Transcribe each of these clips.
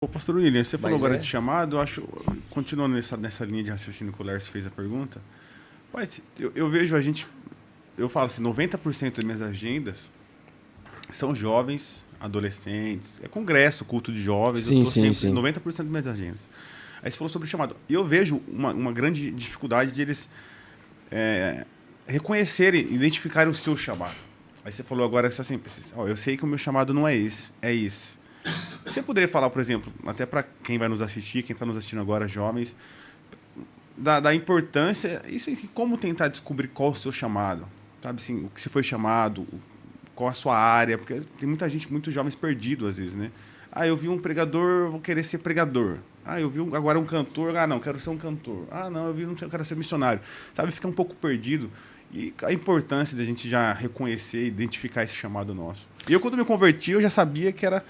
Ô, pastor William, você falou Mas agora é. de chamado, eu acho, continuando nessa linha de raciocínio que o Lércio fez a pergunta, mas eu vejo a gente, eu falo assim, 90% das minhas agendas são jovens, adolescentes, é congresso, culto de jovens, eu Sim, tô sim, sempre, sim. 90% das minhas agendas. Aí você falou sobre chamado. Eu vejo uma grande dificuldade de eles reconhecerem, identificarem o seu chamado. Aí você falou agora assim, ó, eu sei que o meu chamado não é esse, é esse. Você poderia falar, por exemplo, até para quem vai nos assistir, quem está nos assistindo agora, jovens, da importância, isso assim, como tentar descobrir qual o seu chamado, sabe assim, o que você foi chamado, qual a sua área, porque tem muita gente, muitos jovens perdidos às vezes, né? Ah, eu vi um pregador, vou querer ser pregador. Ah, eu vi agora um cantor, ah, não, quero ser um cantor. Ah, não, eu vi, não quero ser missionário. Sabe, fica um pouco perdido. E a importância da gente já reconhecer, identificar esse chamado nosso. E eu, quando me converti, eu já sabia que era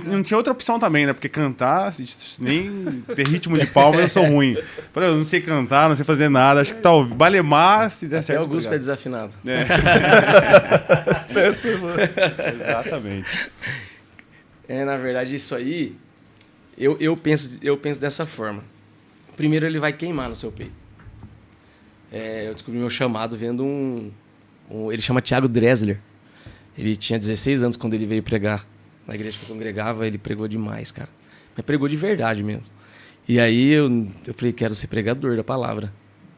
não tinha outra opção também, né? Porque cantar, nem ter ritmo de palma, eu sou ruim. Falei, eu não sei cantar, não sei fazer nada. Acho que tá Balemar, se der Até certo. Augusto é Obrigado. desafinado. Certo, exatamente. Na verdade, isso aí, eu penso dessa forma. Primeiro, ele vai queimar no seu peito. Eu descobri meu chamado vendo ele chama Thiago Dressler. Ele tinha 16 anos quando ele veio pregar. Na igreja que eu congregava, ele pregou demais, cara. Mas pregou de verdade mesmo. E aí eu falei, quero ser pregador da palavra.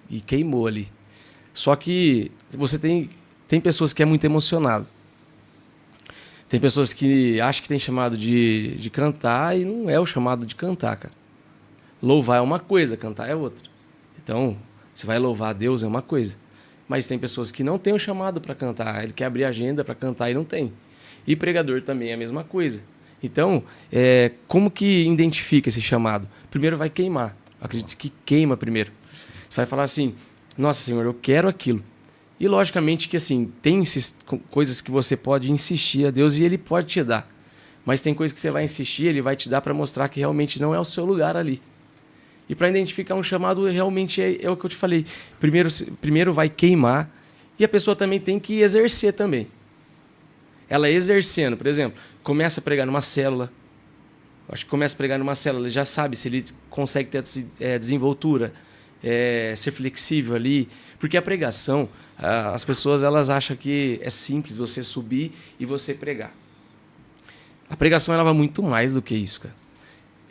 E queimou ali. Só que você tem pessoas que é muito emocionado. Tem pessoas que acham que tem chamado de cantar e não é o chamado de cantar, cara. Louvar é uma coisa, cantar é outra. Então, você vai louvar a Deus é uma coisa. Mas tem pessoas que não têm o chamado para cantar. Ele quer abrir agenda para cantar e não tem. E pregador também é a mesma coisa. Então, como que identifica esse chamado? Primeiro vai queimar. Eu acredito que queima primeiro. Você vai falar assim, nossa, Senhor, eu quero aquilo. E logicamente que assim, tem coisas que você pode insistir a Deus e Ele pode te dar. Mas tem coisas que você vai insistir, Ele vai te dar para mostrar que realmente não é o seu lugar ali. E para identificar um chamado, realmente é o que eu te falei. Primeiro vai queimar e a pessoa também tem que exercer também. Ela exercendo, por exemplo, começa a pregar numa célula. Acho que começa a pregar numa célula, ele já sabe se ele consegue ter desenvoltura, ser flexível ali. Porque a pregação, as pessoas elas acham que é simples você subir e você pregar. A pregação ela vai muito mais do que isso, cara.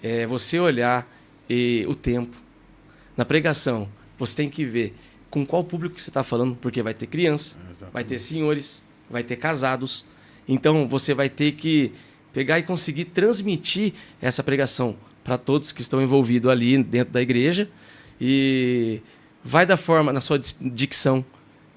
É você olhar o tempo. Na pregação, você tem que ver com qual público que você está falando, porque vai ter criança, vai ter senhores, vai ter casados. Então, você vai ter que pegar e conseguir transmitir essa pregação para todos que estão envolvidos ali dentro da igreja. E vai da forma, na sua dicção.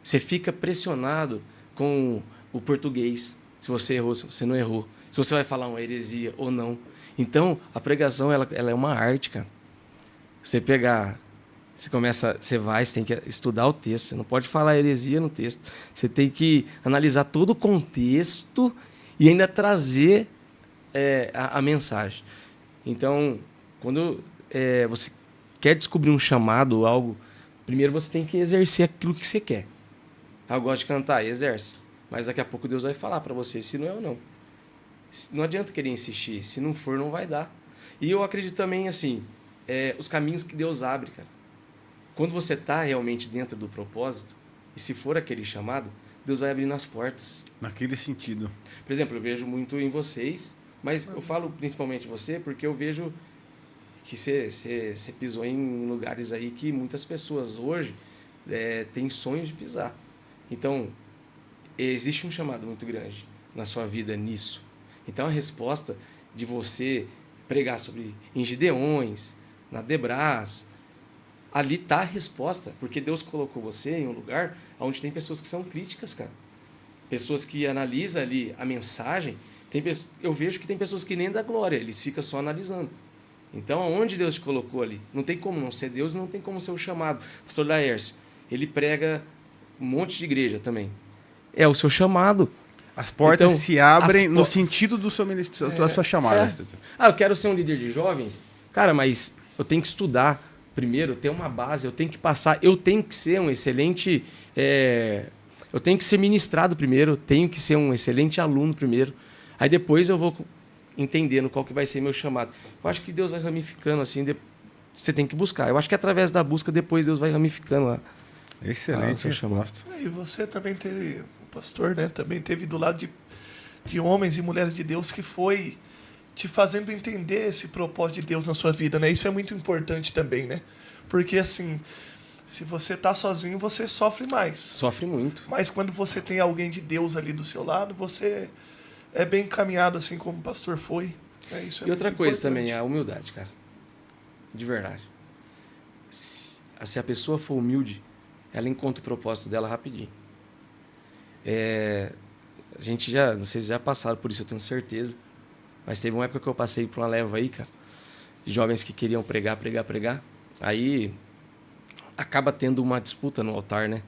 Você fica pressionado com o português, se você errou, se você não errou. Se você vai falar uma heresia ou não. Então, a pregação ela é uma arte, cara. Você pegar... Você tem que estudar o texto. Você não pode falar heresia no texto. Você tem que analisar todo o contexto e ainda trazer a mensagem. Então, quando você quer descobrir um chamado ou algo, primeiro você tem que exercer aquilo que você quer. Eu gosto de cantar, exerce. Mas daqui a pouco Deus vai falar para você se não é ou não. Não adianta querer insistir. Se não for, não vai dar. E eu acredito também, assim, os caminhos que Deus abre, cara. Quando você está realmente dentro do propósito, e se for aquele chamado, Deus vai abrindo as portas. Naquele sentido. Por exemplo, eu vejo muito em vocês, mas eu falo principalmente você porque eu vejo que você pisou em lugares aí que muitas pessoas hoje têm sonhos de pisar. Então, existe um chamado muito grande na sua vida nisso. Então, a resposta de você pregar sobre em Gideões, na Debras, ali está a resposta, porque Deus colocou você em um lugar onde tem pessoas que são críticas, cara. Pessoas que analisam ali a mensagem. Eu vejo que tem pessoas que nem dão glória, eles ficam só analisando. Então, aonde Deus te colocou ali? Não tem como não ser Deus, não tem como ser o chamado. O pastor Laércio, ele prega um monte de igreja também. É o seu chamado. As portas Então, se abrem no sentido do seu ministério, da sua chamada. Eu quero ser um líder de jovens. Cara, mas eu tenho que estudar primeiro, ter uma base, eu tenho que passar, eu tenho que ser um excelente... eu tenho que ser ministrado primeiro, eu tenho que ser um excelente aluno primeiro. Aí depois eu vou entendendo qual que vai ser meu chamado. Eu acho que Deus vai ramificando assim, você tem que buscar. Eu acho que através da busca depois Deus vai ramificando lá. Excelente resposta. E você também teve, o pastor, né, também teve do lado de homens e mulheres de Deus que foi te fazendo entender esse propósito de Deus na sua vida, né? Isso é muito importante também, né? Porque assim, se você tá sozinho, você sofre mais. Sofre muito. Mas quando você tem alguém de Deus ali do seu lado, você é bem encaminhado, assim como o pastor foi. Isso é e outra muito coisa importante. também, a humildade, cara. De verdade. Se a pessoa for humilde, ela encontra o propósito dela rapidinho. A gente já, vocês já passaram por isso, eu tenho certeza. Mas teve uma época que eu passei por uma leva aí, cara, de jovens que queriam pregar. Aí acaba tendo uma disputa no altar, né?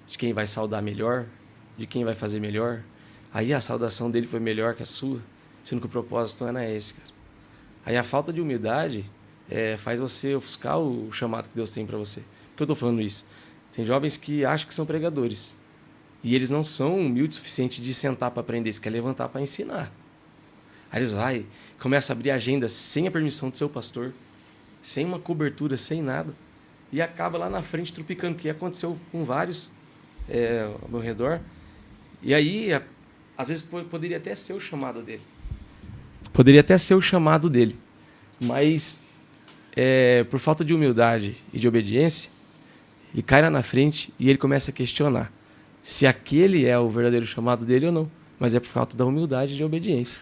De quem vai saudar melhor, de quem vai fazer melhor. Aí a saudação dele foi melhor que a sua, sendo que o propósito não é esse, cara. Aí a falta de humildade faz você ofuscar o chamado que Deus tem para você. Por que eu tô falando isso? Tem jovens que acham que são pregadores. E eles não são humildes o suficiente de sentar para aprender, eles querem levantar para ensinar. Aí eles começam a abrir agenda sem a permissão do seu pastor, sem uma cobertura, sem nada, e acaba lá na frente tropicando, que aconteceu com vários ao meu redor. E aí, às vezes, poderia até ser o chamado dele. Mas, por falta de humildade e de obediência, ele cai lá na frente e ele começa a questionar se aquele é o verdadeiro chamado dele ou não. Mas é por falta da humildade e de obediência.